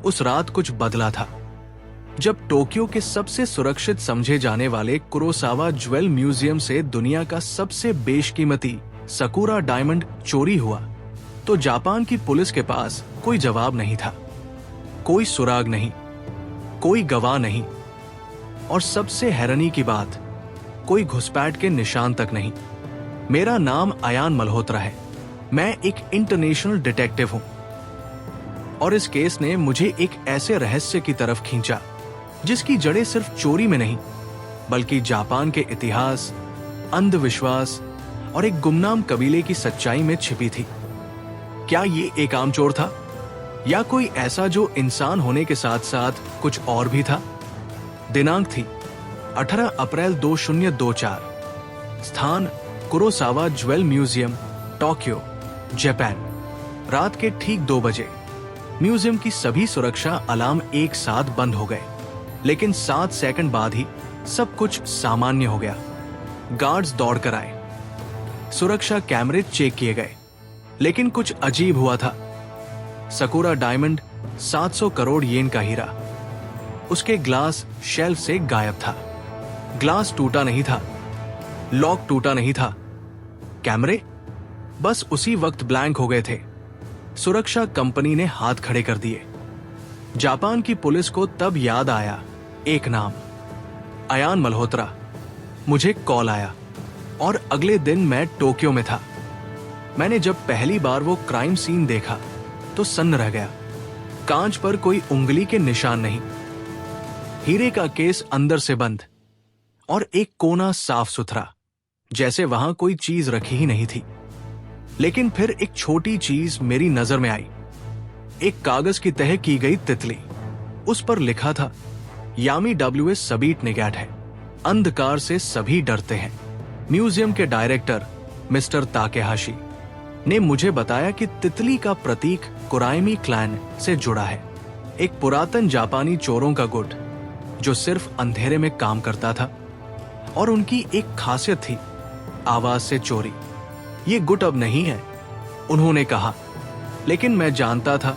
उस रात कुछ बदला था। जब टोक्यो के सबसे सुरक्षित समझे जाने वाले कुरोसावा ज्वेल म्यूजियम से दुनिया का सबसे बेशकीमती सकुरा डायमंड चोरी हुआ, तो जापान की पुलिस के पास कोई जवाब नहीं था। कोई सुराग नहीं, कोई गवाह नहीं, और सबसे हैरानी की बात, कोई घुसपैठ के निशान तक नहीं। मेरा नाम अयान मल्होत्रा है। मैं एक इंटरनेशनल डिटेक्टिव हूं, और इस केस ने मुझे एक ऐसे रहस्य की तरफ खींचा जिसकी जड़ें सिर्फ चोरी में नहीं, बल्कि जापान के इतिहास, अंधविश्वास और एक गुमनाम कबीले की सच्चाई में छिपी थी। क्या ये एक आम चोर था, या कोई ऐसा जो इंसान होने के साथ साथ कुछ और भी था? दिनांक थी 18 अप्रैल 2024। स्थान Kurosawa jewel museum, Tokyo, Japan. रात के ठीक 2 बजे म्यूजियम की सभी सुरक्षा अलार्म एक साथ बंद हो गए, लेकिन 7 सेकंड बाद ही सब कुछ सामान्य हो गया। गार्ड्स दौड़कर आए, सुरक्षा कैमरे चेक किए गए, लेकिन कुछ अजीब हुआ था। सकुरा डायमंड 700 करोड़ येन का हीरा उसके ग्लास शेल्फ से गायब था। ग्लास टूटा नहीं था, लॉक टूटा नहीं था, कैमरे बस उसी वक्त ब्लैंक हो गए थे। सुरक्षा कंपनी ने हाथ खड़े कर दिए। जापान की पुलिस को तब याद आया एक नाम, अयान मल्होत्रा। मुझे कॉल आया और अगले दिन मैं टोक्यो में था। मैंने जब पहली बार वो क्राइम सीन देखा तो सन्न रह गया। कांच पर कोई उंगली के निशान नहीं, हीरे का केस अंदर से बंद, और एक कोना साफ सुथरा, जैसे वहां कोई चीज रखी ही नहीं थी। लेकिन फिर एक छोटी चीज मेरी नजर में आई। एक कागज की तह की गई तितली। उस पर लिखा था, यामी WS सबीट निगैट है, अंधकार से सभी डरते हैं। म्यूजियम के डायरेक्टर मिस्टर ताकेहाशी ने मुझे बताया कि तितली का प्रतीक कुराइमी क्लैन से जुड़ा है, एक पुरातन जापानी चोरों का गुट जो सिर्फ अंधेरे में काम करता था, और उनकी एक खासियत थी, आवाज से चोरी। ये गुट अब नहीं है, उन्होंने कहा, लेकिन मैं जानता था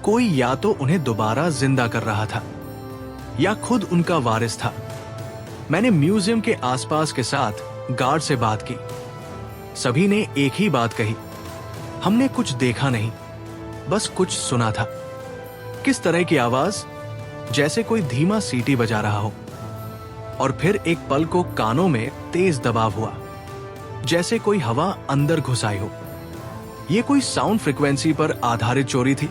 कोई या तो उन्हें दोबारा जिंदा कर रहा था या खुद उनका वारिस था। मैंने म्यूजियम के आसपास के साथ गार्ड से बात की। सभी ने एक ही बात कही, हमने कुछ देखा नहीं, बस कुछ सुना था। किस तरह की आवाज? जैसे कोई धीमा सीटी बजा रहा हो, और फिर एक पल को कानों में तेज दबाव हुआ, जैसे कोई हवा अंदर घुस आई हो। यह कोई साउंड फ्रीक्वेंसी पर आधारित चोरी थी।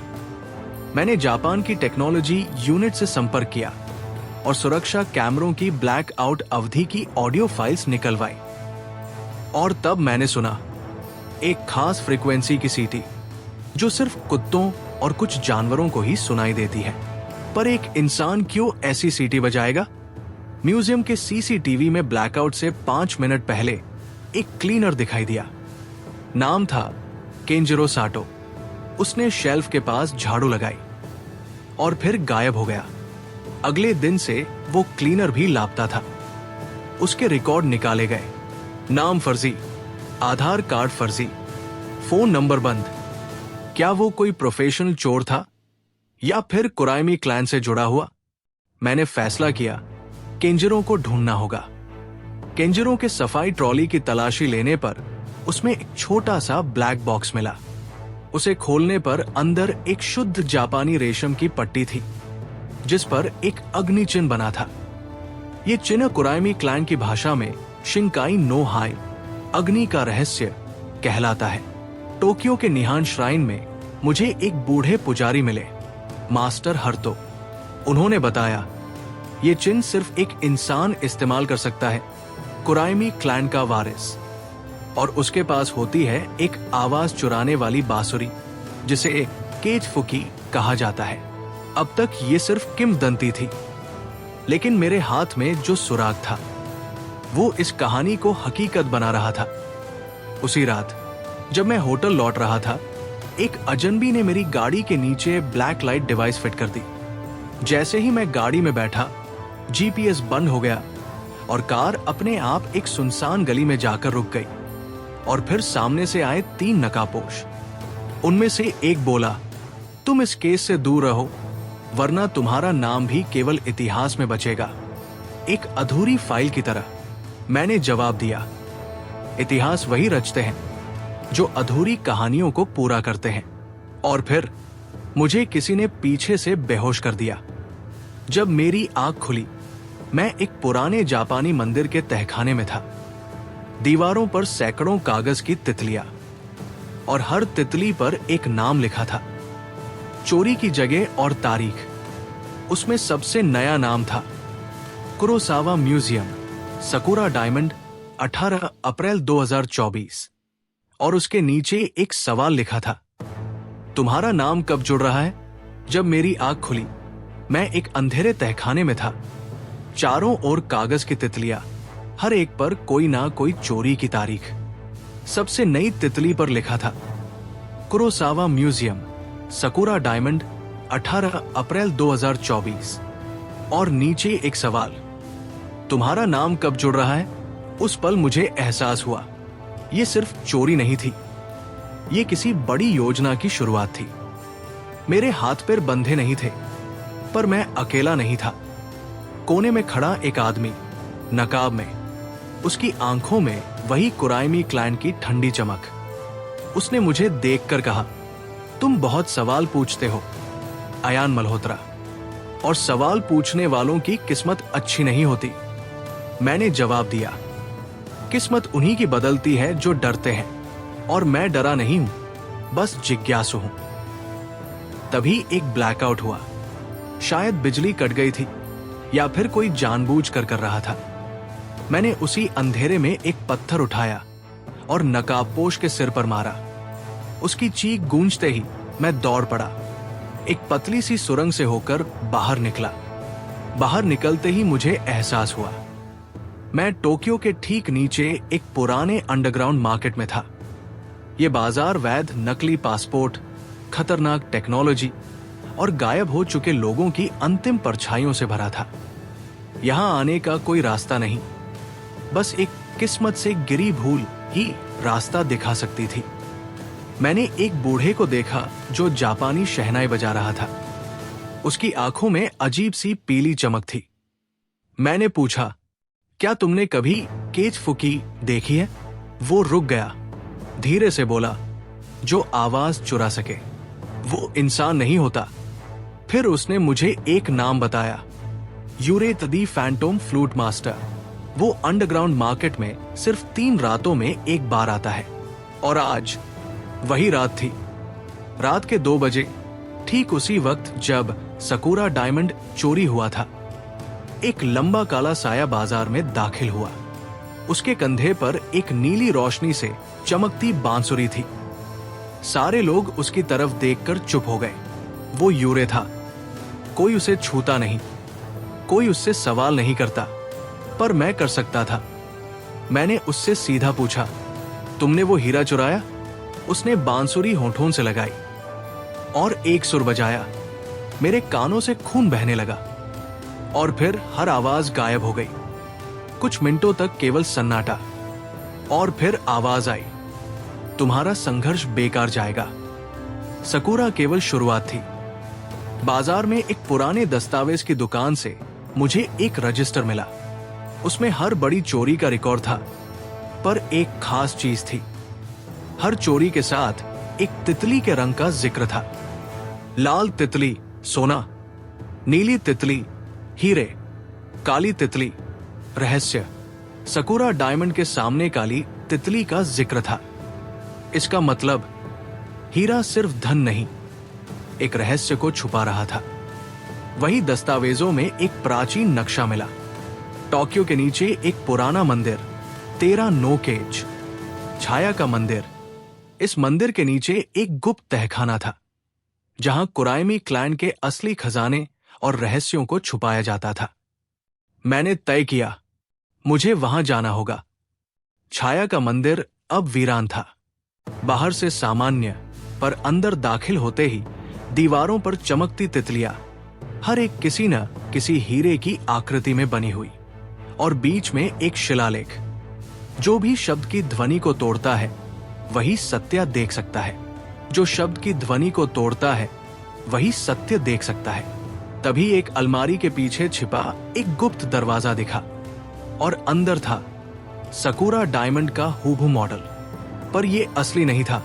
मैंने जापान की टेक्नोलॉजी यूनिट से संपर्क किया और सुरक्षा कैमरों की ब्लैक आउट अवधि की ऑडियो फाइल्स निकलवाई, और तब मैंने सुना एक खास फ्रीक्वेंसी की सीटी जो सिर्फ कुत्तों और कुछ जानवरों को ही सुनाई देती है। पर एक इंसान क्यों ऐसी सीटी बजाएगा? म्यूजियम के CCTV में ब्लैकआउट से 5 मिनट पहले एक क्लीनर दिखाई दिया। नाम था केंजिरो साटो। उसने शेल्फ के पास झाड़ू लगाई और फिर गायब हो गया। अगले दिन से वो क्लीनर भी लापता था। उसके रिकॉर्ड निकाले गए, नाम फर्जी, आधार कार्ड फर्जी, फोन नंबर बंद। क्या वो कोई प्रोफेशनल चोर था या फिर कुराइमी क्लैन से जुड़ा हुआ? मैंने फैसला किया केंजिरो को ढूंढना होगा। केंजिरो के सफाई ट्रॉली की तलाशी लेने पर उसमें एक छोटा सा ब्लैक बॉक्स मिला। उसे खोलने पर अंदर एक शुद्ध जापानी रेशम की पट्टी थी, जिस पर एक अग्नि चिन्ह बना था। यह चिन्ह कुराइमी क्लैन की भाषा में शिंकाई नो हाई, अग्नि का रहस्य, कहलाता है। टोक्यो के निहान श्राइन में मुझे एक बूढ़े पुजारी मिले, मास्टर हर्तो। उन्होंने बताया, ये चिन्ह सिर्फ एक इंसान इस्तेमाल कर सकता है, कुराइमी क्लैन का वारिस, और उसके पास होती है एक आवाज चुराने वाली बांसुरी, जिसे एक केज फुकी कहा जाता है। अब तक ये सिर्फ किंवदंती थी, लेकिन मेरे हाथ में जो सुराग था वो इस कहानी को हकीकत बना रहा था। उसी रात जब मैं होटल लौट रहा था, एक अजनबी ने मेरी गाड़ी के नीचे ब्लैक लाइट डिवाइस फिट कर दी। जैसे ही मैं गाड़ी में बैठा, GPS बंद हो गया और कार अपने आप एक सुनसान गली में जाकर रुक गई। और फिर सामने से आए 3 नकाबपोश। उनमें से एक बोला, तुम इस केस से दूर रहो, वरना तुम्हारा नाम भी केवल इतिहास में बचेगा, एक अधूरी फाइल की तरह। मैंने जवाब दिया, इतिहास वही रचते हैं जो अधूरी कहानियों को पूरा करते हैं। और फिर मुझे किसी ने पीछे से बेहोश कर दिया। जब मेरी आंख खुली, मैं एक पुराने जापानी मंदिर के तहखाने में था। दीवारों पर सैकड़ों कागज की तितलियां, और हर तितली पर एक नाम लिखा था, चोरी की जगह और तारीख। उसमें सबसे नया नाम था कुरोसावा म्यूजियम, सकुरा डायमंड, 18 अप्रैल 2024। और उसके नीचे एक सवाल लिखा था, तुम्हारा नाम कब जुड़ रहा है? जब मेरी आंख खुली, मैं एक अंधेरे तहखाने में था। चारों ओर कागज की तितलियां, हर एक पर कोई ना कोई चोरी की तारीख। सबसे नई तितली पर लिखा था, कुरोसावा म्यूजियम, सकुरा डायमंड, 18 अप्रैल 2024। और नीचे एक सवाल, तुम्हारा नाम कब जुड़ रहा है? उस पल मुझे एहसास हुआ, ये सिर्फ चोरी नहीं थी, ये किसी बड़ी योजना की शुरुआत थी। मेरे हाथ पैर बंधे नहीं थे, पर मैं अकेला नहीं था। कोने में खड़ा एक आदमी, नकाब में, उसकी आंखों में वही कुराइमी क्लाइंट की ठंडी चमक। उसने मुझे देखकर कहा, तुम बहुत सवाल पूछते हो अयान मल्होत्रा, और सवाल पूछने वालों की किस्मत अच्छी नहीं होती। मैंने जवाब दिया, किस्मत उन्हीं की बदलती है जो डरते हैं, और मैं डरा नहीं हूं, बस जिज्ञासु हूं। तभी एक ब्लैकआउट हुआ। शायद बिजली कट गई थी, या फिर कोई जानबूझकर कर रहा था। मैंने उसी अंधेरे में एक पत्थर उठाया और नकाबपोश के सिर पर मारा। उसकी चीख गूंजते ही मैं दौड़ पड़ा। एक पतली सी सुरंग से होकर बाहर निकला। बाहर निकलते ही मुझे एहसास हुआ, मैं टोक्यो के ठीक नीचे एक पुराने अंडरग्राउंड मार्केट में था। ये बाजार वैध नकली पासपोर्ट, खतरनाक टेक्नोलॉजी और गायब हो चुके लोगों की अंतिम परछाइयों से भरा था। यहां आने का कोई रास्ता नहीं, बस एक किस्मत से गिरी भूल ही रास्ता दिखा सकती थी। मैंने एक बूढ़े को देखा जो जापानी शहनाई बजा रहा था। उसकी आंखों में अजीब सी पीली चमक थी। मैंने पूछा, क्या तुमने कभी केच फुकी देखी है? वो रुक गया, धीरे से बोला, जो आवाज चुरा सके वो इंसान नहीं होता। फिर उसने मुझे एक नाम बताया, यूरेतदी फैंटोम फ्लूट मास्टर। वो अंडरग्राउंड मार्केट में सिर्फ 3 रातों में एक बार आता है। और आज वही रात थी। रात के 2 बजे, ठीक उसी वक्त जब सकुरा डायमंड चोरी हुआ था। एक लंबा काला साया बाजार में दाखिल हुआ। उसके कंधे पर एक नीली रोशनी से चमकती बांसुरी थी। सारे लोग उसकी तरफ देखकर चुप हो गए। वो यूरे था। कोई उसे छूता नहीं, कोई उससे सवाल नहीं करता, पर मैं कर सकता था। मैंने उससे सीधा पूछा, तुमने वो हीरा चुराया? उसने बांसुरी होठों से लगाई और एक सुर बजाया। मेरे कानों से खून बहने लगा और फिर हर आवाज गायब हो गई। कुछ मिनटों तक केवल सन्नाटा, और फिर आवाज आई, तुम्हारा संघर्ष बेकार जाएगा। सकुरा केवल शुरुआत थी। बाजार में एक पुराने दस्तावेज की दुकान से मुझे एक रजिस्टर मिला। उसमें हर बड़ी चोरी का रिकॉर्ड था, पर एक खास चीज थी। हर चोरी के साथ एक तितली के रंग का जिक्र था। लाल तितली सोना, नीली तितली हीरे, काली तितली रहस्य। सकुरा डायमंड के सामने काली तितली का जिक्र था। इसका मतलब हीरा सिर्फ धन नहीं, एक रहस्य को छुपा रहा था। वही दस्तावेजों में एक प्राचीन नक्शा मिला। टोक्यो के नीचे एक पुराना मंदिर, 13 नो केज, छाया का मंदिर। इस मंदिर के नीचे एक गुप्त तहखाना था, जहां कुराइमी क्लैन के असली खजाने और रहस्यों को छुपाया जाता था। मैंने तय किया, मुझे वहां जाना होगा। छाया का मंदिर अब वीरान था। बाहर से सामान्य, पर अंदर दाखिल होते ही दीवारों पर चमकती तितलियां, हर एक किसी न किसी हीरे की आकृति में बनी हुई, और बीच में एक शिलालेख। जो भी शब्द की ध्वनि को तोड़ता है वही सत्य देख सकता है। जो शब्द की ध्वनि को तोड़ता है वही सत्य देख सकता है। तभी एक अलमारी के पीछे छिपा एक गुप्त दरवाजा दिखा और अंदर था सकूरा डायमंड का हूबहू मॉडल। पर यह असली नहीं था।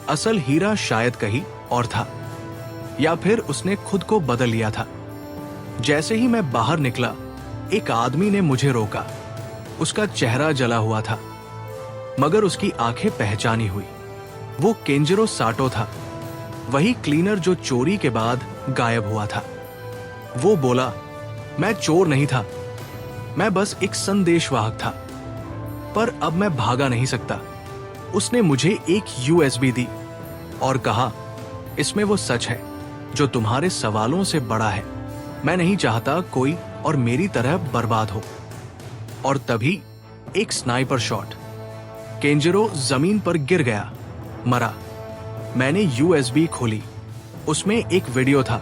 असल हीरा शायद कहीं और था, या फिर उसने खुद को बदल लिया था। जैसे ही मैं बाहर निकला, एक आदमी ने मुझे रोका। उसका चेहरा जला हुआ था, मगर उसकी आंखें पहचानी हुई। वो केंजिरो साटो था, वही क्लीनर जो चोरी के बाद गायब हुआ था। वो बोला, मैं चोर नहीं था, मैं बस एक संदेशवाहक था, पर अब मैं भागा नहीं सकता। उसने मुझे एक यूएसबी दी और कहा, इसमें वो सच है जो तुम्हारे सवालों से बड़ा है। मैं नहीं चाहता कोई और मेरी तरह बर्बाद हो। और तभी एक स्नाइपर शॉट। केंजिरो जमीन पर गिर गया, मरा। मैंने यूएसबी खोली, उसमें एक वीडियो था।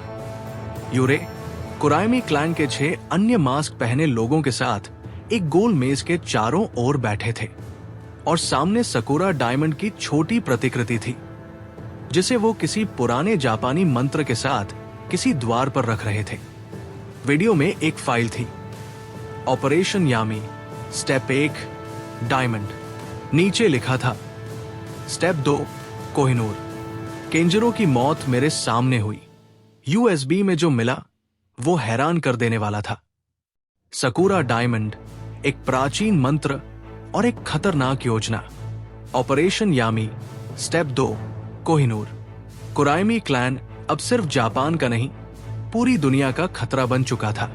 यूरे कुराइमी क्लैन के 6 अन्य मास्क पहने लोगों के साथ एक गोल मेज के चारों ओर बैठे थे और सामने सकूरा डायमंड की छोटी प्रतिकृति थी, जिसे वो किसी पुराने जापानी मंत्र के साथ किसी द्वार पर रख रहे थे। वीडियो में एक फाइल थी, ऑपरेशन यामी, स्टेप 1 डायमंड। नीचे लिखा था, स्टेप 2 कोहिनूर। केंजिरो की मौत मेरे सामने हुई। यूएसबी में जो मिला वो हैरान कर देने वाला था। सकूरा डायमंड, एक प्राचीन मंत्र और एक खतरनाक योजना। ऑपरेशन यामी, स्टेप 2 कोहिनूर। कुराइमी क्लैन अब सिर्फ जापान का नहीं, पूरी दुनिया का खतरा बन चुका था।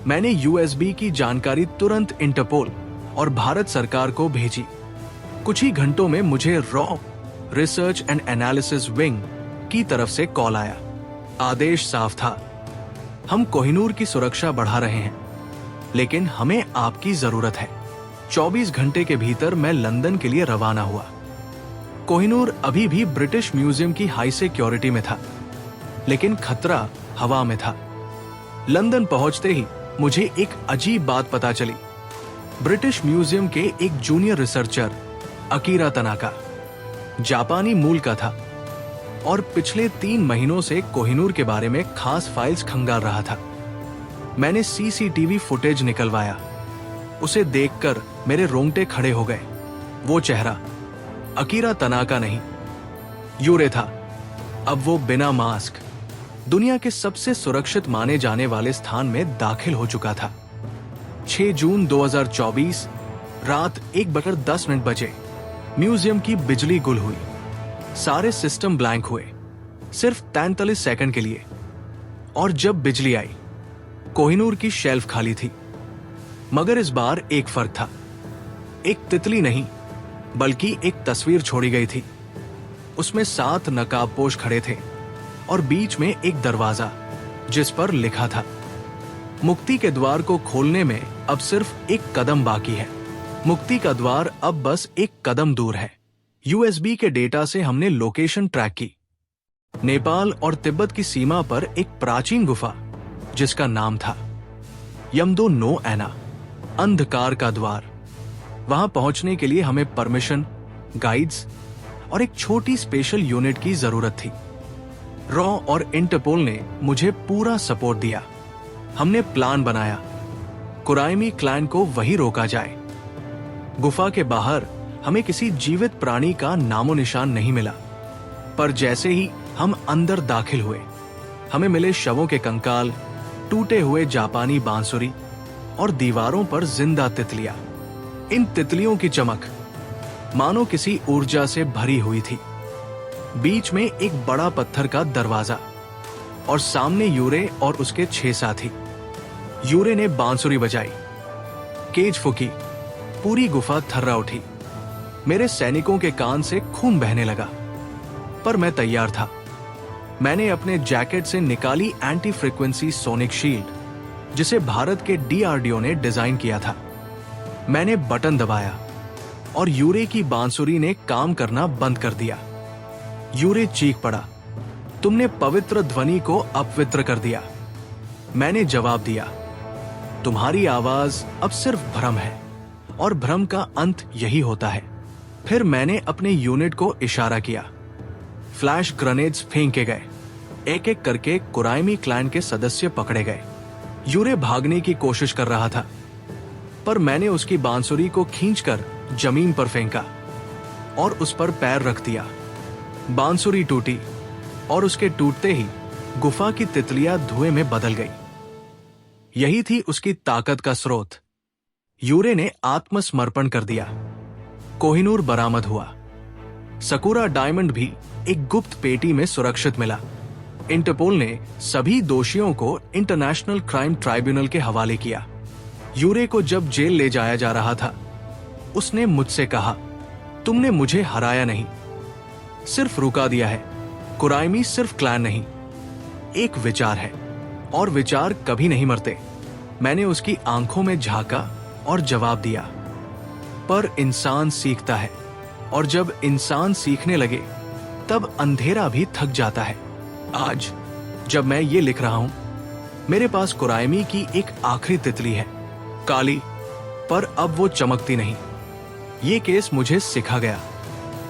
मैंने यूएसबी की जानकारी तुरंत इंटरपोल और भारत सरकार को भेजी। कुछ ही घंटों में मुझे raw research and analysis wing की तरफ से कॉल आया। आदेश साफ था, हम कोहिनूर की सुरक्षा बढ़ा रहे हैं, लेकिन हमें आपकी जरूरत है। 24 घंटे के भीतर मैं लंदन के लिए रवाना हुआ। कोहिनूर अभी भी ब्रिटिश म्यूजियम की हाई सिक्योरिटी में था, लेकिन खतरा हवा में था। लंदन पहुंचते ही मुझे एक अजीब बात पता चली। ब्रिटिश म्यूजियम के एक जूनियर रिसर्चर अकीरा तनाका जापानी मूल का था और पिछले 3 महीनों से कोहिनूर के बारे में खास फाइल्स खंगाल रहा था। मैंने सीसीटीवी फुटेज निकलवाया। उसे देखकर मेरे रोंगटे खड़े हो गए। वो चेहरा अकीरा तनाका नहीं, यूरे था। अब वो बिना मास्क दुनिया के सबसे सुरक्षित माने जाने वाले स्थान में दाखिल हो चुका था। 6 जून 2024 रात 1:10 बजे म्यूजियम की बिजली गुल हुई। सारे सिस्टम ब्लैंक हुए, सिर्फ 43 सेकंड के लिए। और जब बिजली आई, कोहिनूर की शेल्फ खाली थी। मगर इस बार एक फर्क था। एक तितली नहीं, बल्कि एक तस्वीर छोड़ी गई थी। उसमें 7 नकाबपोश खड़े थे और बीच में एक दरवाजा, जिस पर लिखा था, मुक्ति के द्वार को खोलने में अब सिर्फ एक कदम बाकी है। मुक्ति का द्वार अब बस एक कदम दूर है। यूएसबी के डेटा से हमने लोकेशन ट्रैक की। नेपाल और तिब्बत की सीमा पर एक प्राचीन गुफा, जिसका नाम था यमदो नो एना, अंधकार का द्वार। वहां पहुंचने के लिए हमें परमिशन, गाइड्स और एक छोटी स्पेशल यूनिट की जरूरत थी। रॉ और इंटरपोल ने मुझे पूरा सपोर्ट दिया। हमने प्लान बनाया, कुराइमी क्लैन को वहीं रोका जाए। गुफा के बाहर हमें किसी जीवित प्राणी का नामो निशान नहीं मिला, पर जैसे ही हम अंदर दाखिल हुए, हमें मिले शवों के कंकाल, टूटे हुए जापानी बांसुरी और दीवारों पर जिंदा तितलियां। इन तितलियों की चमक मानो किसी ऊर्जा से भरी हुई थी। बीच में एक बड़ा पत्थर का दरवाजा और सामने यूरे और उसके 6 साथी। यूरे ने बांसुरी बजाई, केज फूकी, पूरी गुफा थर्रा उठी। मेरे सैनिकों के कान से खून बहने लगा, पर मैं तैयार था। मैंने अपने जैकेट से निकाली एंटी फ्रीक्वेंसी सोनिक शील्ड, जिसे भारत के डीआरडीओ ने डिजाइन किया था। मैंने बटन दबाया और यूरे की बांसुरी ने काम करना बंद कर दिया। यूरे चीख पड़ा, तुमने पवित्र ध्वनि को अपवित्र कर दिया। मैंने जवाब दिया, तुम्हारी आवाज अब सिर्फ भ्रम है और भ्रम का अंत यही होता है। फिर मैंने अपने यूनिट को इशारा किया। फ्लैश ग्रेनेड्स फेंके गए। एक एक करके कुराइमी क्लैन के सदस्य पकड़े गए। यूरे भागने की कोशिश कर रहा था, पर मैंने उसकी बांसुरी को खींचकर जमीन पर फेंका और उस पर पैर रख दिया। बांसुरी टूटी और उसके टूटते ही गुफा की तितलियां धुएं में बदल गई। यही थी उसकी ताकत का स्रोत। यूरे ने आत्मसमर्पण कर दिया। कोहिनूर बरामद हुआ। सकूरा डायमंड भी एक गुप्त पेटी में सुरक्षित मिला। इंटरपोल ने सभी दोषियों को इंटरनेशनल क्राइम ट्राइब्यूनल के हवाले किया। यूरे को जब जेल ले जाया जा रहा था, उसने मुझसे कहा, तुमने मुझे हराया नहीं, सिर्फ रुका दिया है। कुराइमी सिर्फ क्लैन नहीं, एक विचार है, और विचार कभी नहीं मरते। मैंने उसकी आंखों में झांका और जवाब दिया, पर इंसान सीखता है, और जब इंसान सीखने लगे तब अंधेरा भी थक जाता है। आज जब मैं ये लिख रहा हूं, मेरे पास कुराइमी की एक आखिरी तितली है, काली, पर अब वो चमकती नहीं। ये केस मुझे सिखा गया,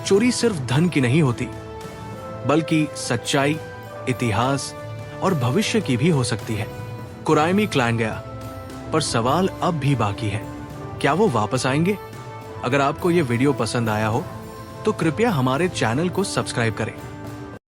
चोरी सिर्फ धन की नहीं होती, बल्कि सच्चाई, इतिहास और भविष्य की भी हो सकती है। कुराइमी क्लैन गया, पर सवाल अब भी बाकी है, क्या वो वापस आएंगे? अगर आपको ये वीडियो पसंद आया हो तो कृपया हमारे चैनल को सब्सक्राइब करें